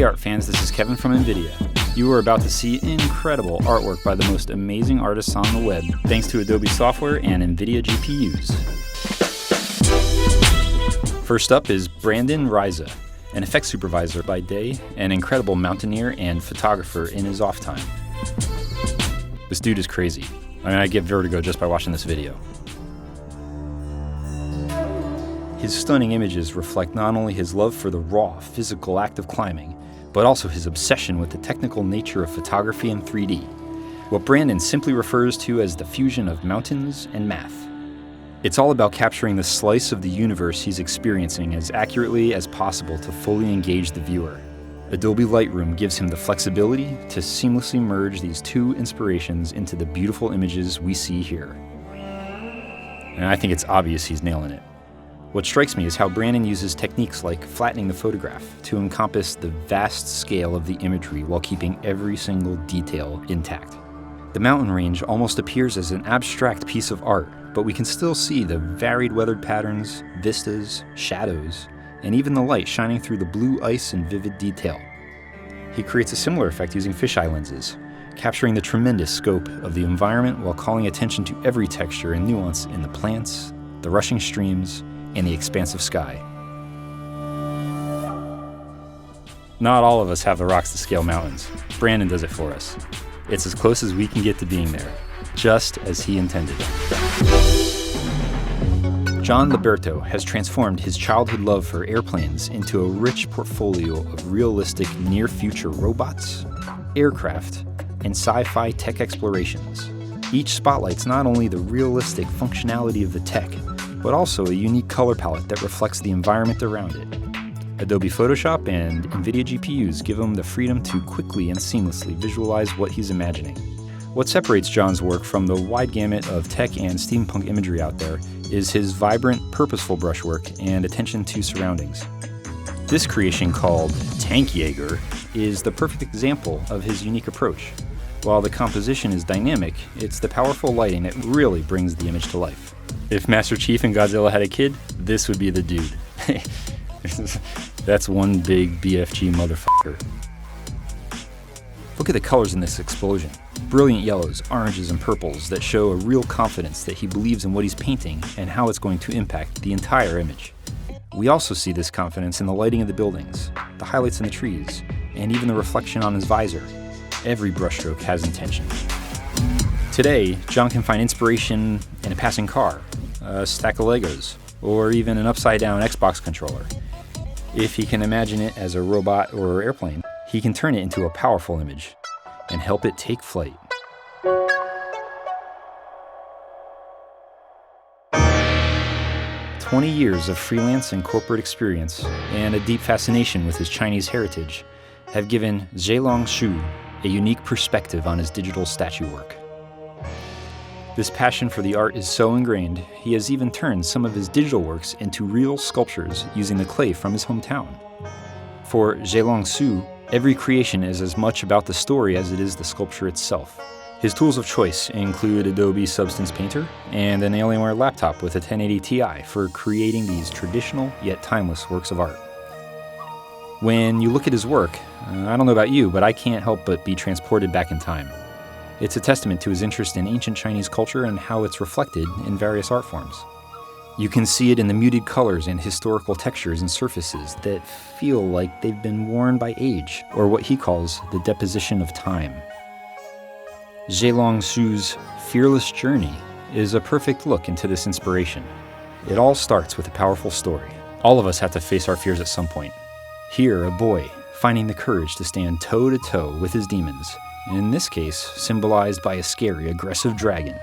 Hey art fans, this is Kevin from NVIDIA. You are about to see incredible artwork by the most amazing artists on the web, thanks to Adobe software and NVIDIA GPUs. First up is Brandon Riza, an effects supervisor by day, an incredible mountaineer and photographer in his off time. This dude is crazy. I get vertigo just by watching this video. His stunning images reflect not only his love for the raw, physical act of climbing, but also his obsession with the technical nature of photography in 3D, what Brandon simply refers to as the fusion of mountains and math. It's all about capturing the slice of the universe he's experiencing as accurately as possible to fully engage the viewer. Adobe Lightroom gives him the flexibility to seamlessly merge these two inspirations into the beautiful images we see here. And I think it's obvious he's nailing it. What strikes me is how Brandon uses techniques like flattening the photograph to encompass the vast scale of the imagery while keeping every single detail intact. The mountain range almost appears as an abstract piece of art, but we can still see the varied weathered patterns, vistas, shadows, and even the light shining through the blue ice in vivid detail. He creates a similar effect using fisheye lenses, capturing the tremendous scope of the environment while calling attention to every texture and nuance in the plants, the rushing streams, and the expansive sky. Not all of us have the rocks to scale mountains. Brandon does it for us. It's as close as we can get to being there, just as he intended. John Liberto has transformed his childhood love for airplanes into a rich portfolio of realistic near-future robots, aircraft, and sci-fi tech explorations. Each spotlights not only the realistic functionality of the tech, but also a unique color palette that reflects the environment around it. Adobe Photoshop and NVIDIA GPUs give him the freedom to quickly and seamlessly visualize what he's imagining. What separates John's work from the wide gamut of tech and steampunk imagery out there is his vibrant, purposeful brushwork and attention to surroundings. This creation, called Tank Jaeger, is the perfect example of his unique approach. While the composition is dynamic, it's the powerful lighting that really brings the image to life. If Master Chief and Godzilla had a kid, this would be the dude. That's one big BFG motherfucker. Look at the colors in this explosion. Brilliant yellows, oranges, and purples that show a real confidence that he believes in what he's painting and how it's going to impact the entire image. We also see this confidence in the lighting of the buildings, the highlights in the trees, and even the reflection on his visor. Every brushstroke has intention. Today, John can find inspiration in a passing car, a stack of Legos, or even an upside-down Xbox controller. If he can imagine it as a robot or airplane, he can turn it into a powerful image and help it take flight. "20 years of freelance and corporate experience and a deep fascination with his Chinese heritage have given Zhelong Xu a unique perspective on his digital statue work. This passion for the art is so ingrained, he has even turned some of his digital works into real sculptures using the clay from his hometown. For Zhelong Xu, every creation is as much about the story as it is the sculpture itself. His tools of choice include Adobe Substance Painter and an Alienware laptop with a 1080 Ti for creating these traditional yet timeless works of art. When you look at his work, I don't know about you, but I can't help but be transported back in time. It's a testament to his interest in ancient Chinese culture and how it's reflected in various art forms. You can see it in the muted colors and historical textures and surfaces that feel like they've been worn by age, or what he calls the deposition of time. Zhelong Xu's fearless journey is a perfect look into this inspiration. It all starts with a powerful story. All of us have to face our fears at some point. Here, a boy finding the courage to stand toe-to-toe with his demons, in this case symbolized by a scary, aggressive dragon.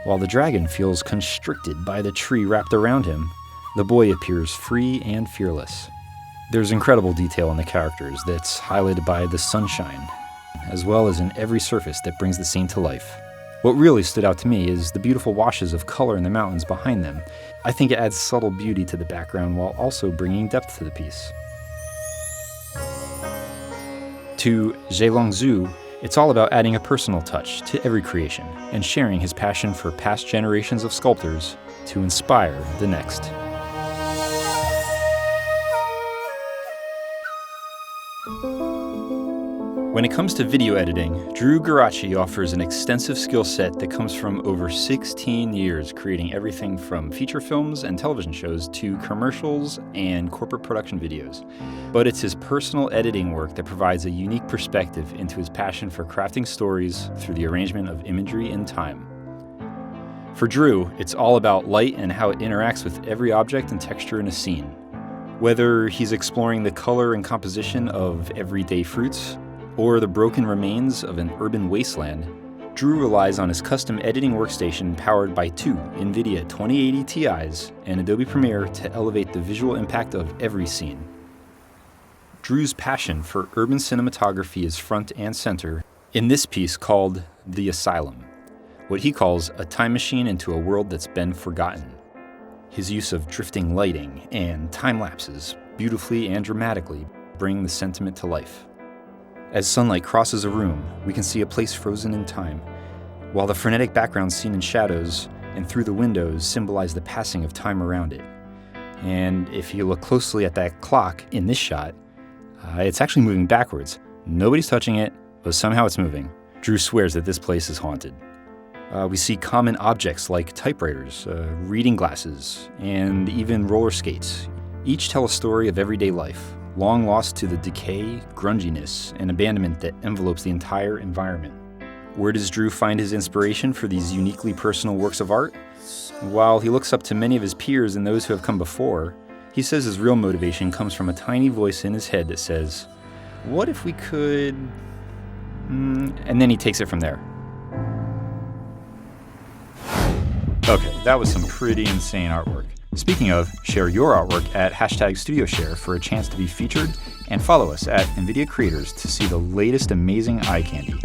While the dragon feels constricted by the tree wrapped around him, the boy appears free and fearless. There's incredible detail in the characters that's highlighted by the sunshine, as well as in every surface that brings the scene to life. What really stood out to me is the beautiful washes of color in the mountains behind them. I think it adds subtle beauty to the background while also bringing depth to the piece. To Zhelong Xu, it's all about adding a personal touch to every creation and sharing his passion for past generations of sculptors to inspire the next. When it comes to video editing, Andrew Geraci offers an extensive skill set that comes from over 16 years creating everything from feature films and television shows to commercials and corporate production videos. But it's his personal editing work that provides a unique perspective into his passion for crafting stories through the arrangement of imagery and time. For Drew, it's all about light and how it interacts with every object and texture in a scene. Whether he's exploring the color and composition of everyday fruits, or the broken remains of an urban wasteland, Drew relies on his custom editing workstation powered by two NVIDIA 2080 Ti's and Adobe Premiere to elevate the visual impact of every scene. Drew's passion for urban cinematography is front and center in this piece called The Asylum, what he calls a time machine into a world that's been forgotten. His use of drifting lighting and time lapses beautifully and dramatically bring the sentiment to life. As sunlight crosses a room, we can see a place frozen in time, while the frenetic backgrounds seen in shadows and through the windows symbolize the passing of time around it. And if you look closely at that clock in this shot, it's actually moving backwards. Nobody's touching it, but somehow it's moving. Drew swears that this place is haunted. We see common objects like typewriters, reading glasses, and even roller skates. Each tell a story of everyday life, long lost to the decay, grunginess, and abandonment that envelopes the entire environment. Where does Drew find his inspiration for these uniquely personal works of art? While he looks up to many of his peers and those who have come before, he says his real motivation comes from a tiny voice in his head that says, "What if we could..." And then he takes it from there. Okay, that was some pretty insane artwork. Speaking of, share your artwork at #StudioShare for a chance to be featured, and follow us at NVIDIA Creators to see the latest amazing eye candy.